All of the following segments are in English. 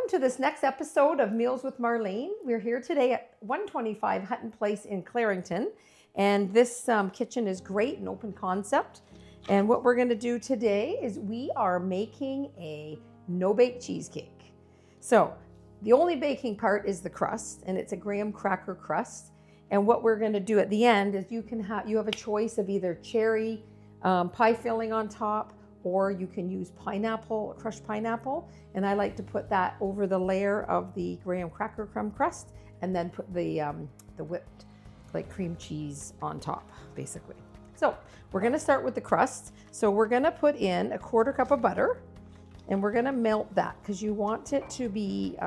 Welcome to this next episode of Meals with Marlene. We're here today at 125 Hutton Place in Clarington, and this kitchen is great and open concept. And what we're going to do today is we are making a no-bake cheesecake. So the only baking part is the crust, and it's a graham cracker crust. And what we're going to do at the end is you have a choice of either cherry pie filling on top, or you can use pineapple, crushed pineapple. And I like to put that over the layer of the graham cracker crumb crust, and then put the whipped like cream cheese on top, basically. So we're gonna start with the crust. So we're gonna put in a 1/4 cup of butter, and we're gonna melt that because you want it to be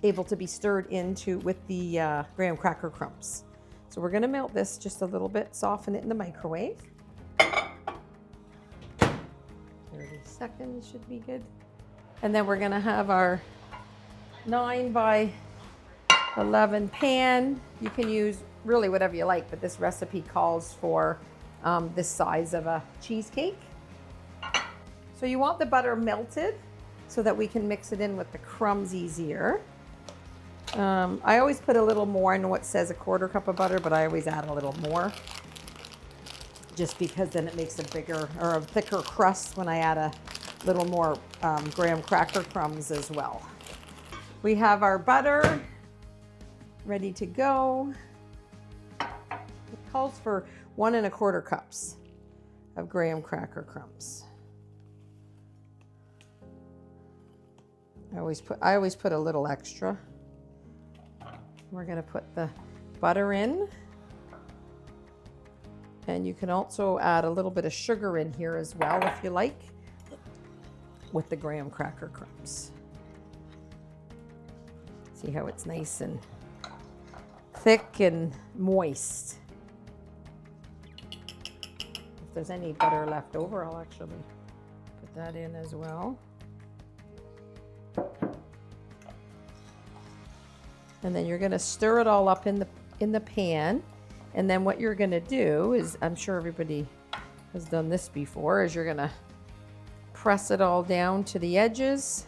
able to be stirred into with the graham cracker crumbs. So we're gonna melt this just a little bit, soften it in the microwave. 30 seconds should be good. And then we're gonna have our 9 by 11 pan. You can use really whatever you like, but this recipe calls for this size of a cheesecake. So you want the butter melted so that we can mix it in with the crumbs easier. I always put a little more. I know it says a 1/4 cup of butter, but I always add a little more, just because then it makes a bigger or a thicker crust when I add a little more graham cracker crumbs as well. We have our butter ready to go. It calls for 1 1/4 cups of graham cracker crumbs. I always put a little extra. We're going to put the butter in. And you can also add a little bit of sugar in here as well if you like, with the graham cracker crumbs. See how it's nice and thick and moist. If there's any butter left over, I'll actually put that in as well. And then you're going to stir it all up in the pan. And then what you're going to do is, I'm sure everybody has done this before, is you're going to press it all down to the edges.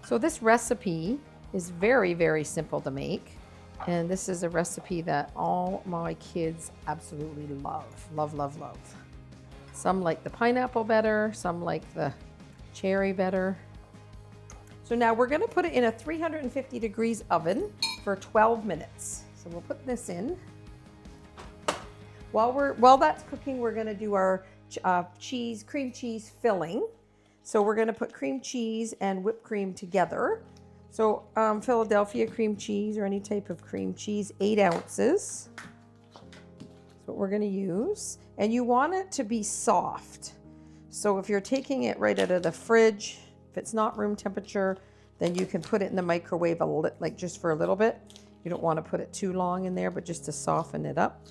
So this recipe is very, very simple to make. And this is a recipe that all my kids absolutely love. Love, love, love. Some like the pineapple better, some like the cherry better. So now we're going to put it in a 350 degrees oven for 12 minutes. So we'll put this in. While that's cooking, we're going to do our cream cheese filling. So we're going to put cream cheese and whipped cream together. So Philadelphia cream cheese or any type of cream cheese, 8 ounces. That's what we're going to use. And you want it to be soft. So if you're taking it right out of the fridge, if it's not room temperature, then you can put it in the microwave like just for a little bit. You don't want to put it too long in there, but just to soften it up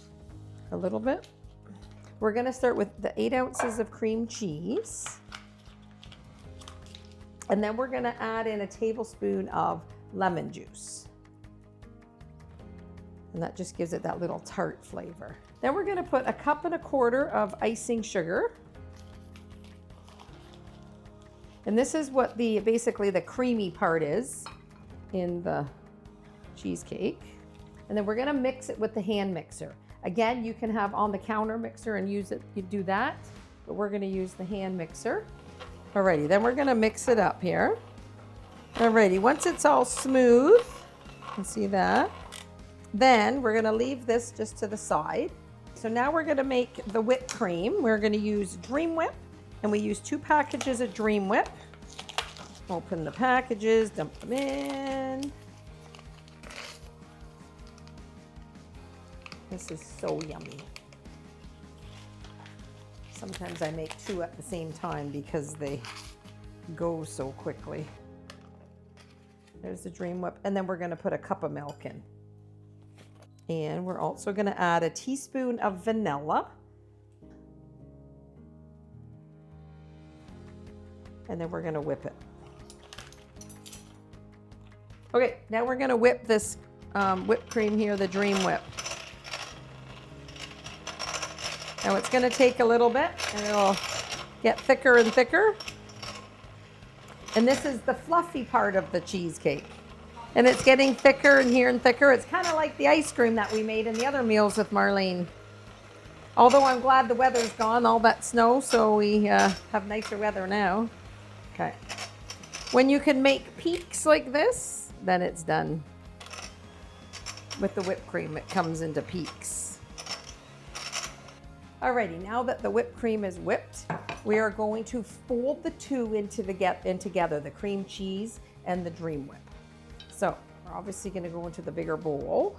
a little bit. We're going to start with the 8 ounces of cream cheese. And then we're going to add in a tablespoon of lemon juice. And that just gives it that little tart flavor. Then we're going to put a 1/4 cup of icing sugar. And this is what basically the creamy part is in the cheesecake. And then we're going to mix it with the hand mixer. Again, you can have on the counter mixer and use it, you do that, but we're going to use the hand mixer. Alrighty, then we're going to mix it up here. Alrighty, once it's all smooth, you can see that, then we're going to leave this just to the side. So now we're going to make the whipped cream. We're going to use Dream Whip, and we use 2 packages of Dream Whip. Open the packages, dump them in. This is so yummy. Sometimes I make 2 at the same time because they go so quickly. There's the Dream Whip, and then we're going to put a cup of milk in. And we're also going to add a teaspoon of vanilla. And then we're going to whip it. Okay, now we're going to whip this whipped cream here, the Dream Whip. Now it's going to take a little bit and it'll get thicker and thicker. And this is the fluffy part of the cheesecake. And it's getting thicker and thicker. It's kind of like the ice cream that we made in the other Meals with Marlene. Although I'm glad the weather's gone, all that snow, so we have nicer weather now. Okay. When you can make peaks like this, then it's done. With the whipped cream, it comes into peaks. Alrighty, now that the whipped cream is whipped, we are going to fold the two in together, the cream cheese and the Dream Whip. So we're obviously going to go into the bigger bowl.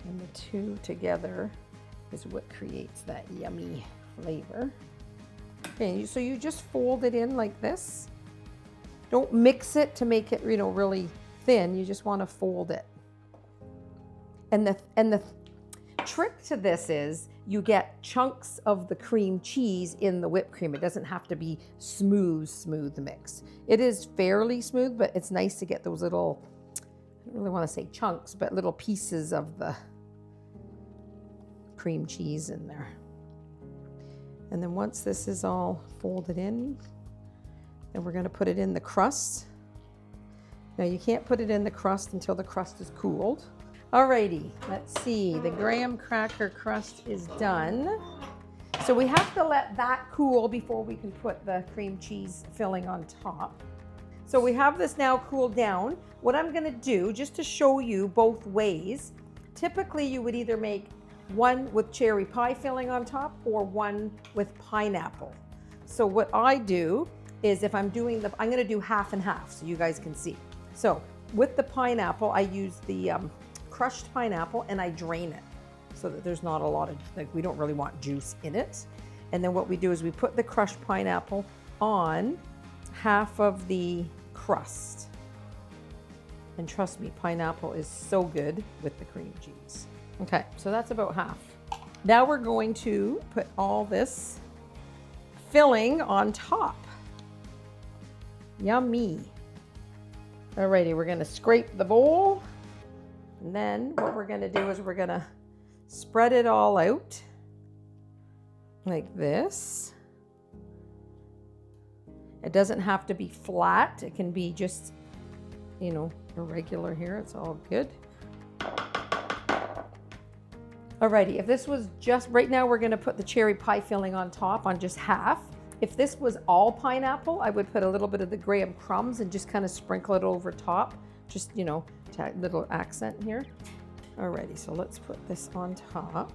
And the two together is what creates that yummy flavor. Okay, so you just fold it in like this. Don't mix it to make it, really thin. You just want to fold it. And the trick to this is you get chunks of the cream cheese in the whipped cream. It doesn't have to be smooth mix. It is fairly smooth, but it's nice to get those little, I don't really want to say chunks, but little pieces of the cream cheese in there. And then once this is all folded in, then we're going to put it in the crust. Now you can't put it in the crust until the crust is cooled. Alrighty, let's see, the graham cracker crust is done. So we have to let that cool before we can put the cream cheese filling on top. So we have this now cooled down. What I'm gonna do, just to show you both ways, typically you would either make one with cherry pie filling on top or one with pineapple. So what I do is if I'm doing I'm gonna do half and half so you guys can see. So with the pineapple, I use the crushed pineapple and I drain it so that there's not a lot of, we don't really want juice in it. And then what we do is we put the crushed pineapple on half of the crust. And trust me, pineapple is so good with the cream cheese. Okay, so that's about half. Now we're going to put all this filling on top. Yummy. Alrighty, we're gonna scrape the bowl. And then what we're gonna do is we're gonna spread it all out like this. It doesn't have to be flat. It can be just, irregular here. It's all good. Alrighty, if this was just, right now we're gonna put the cherry pie filling on top on just half. If this was all pineapple, I would put a little bit of the graham crumbs and just kind of sprinkle it over top. Just, little accent here. Alrighty, so let's put this on top.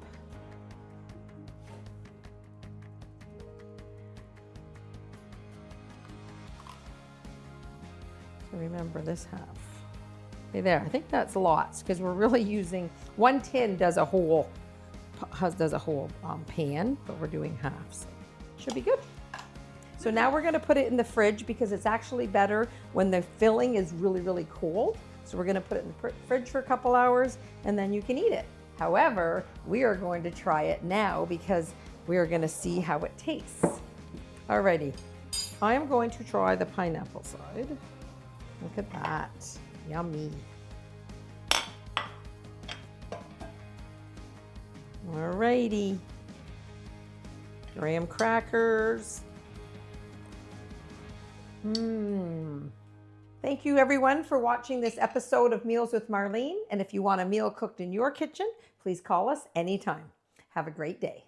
So remember this half. Okay, there, I think that's lots because we're really using, one tin does a whole pan, but we're doing half, so should be good. So now we're gonna put it in the fridge because it's actually better when the filling is really, really cold. So we're gonna put it in the fridge for a couple hours and then you can eat it. However, we are going to try it now because we are gonna see how it tastes. Alrighty, I am going to try the pineapple side. Look at that, yummy. Alrighty, graham crackers. Thank you everyone for watching this episode of Meals with Marlene. And if you want a meal cooked in your kitchen, please call us anytime. Have a great day.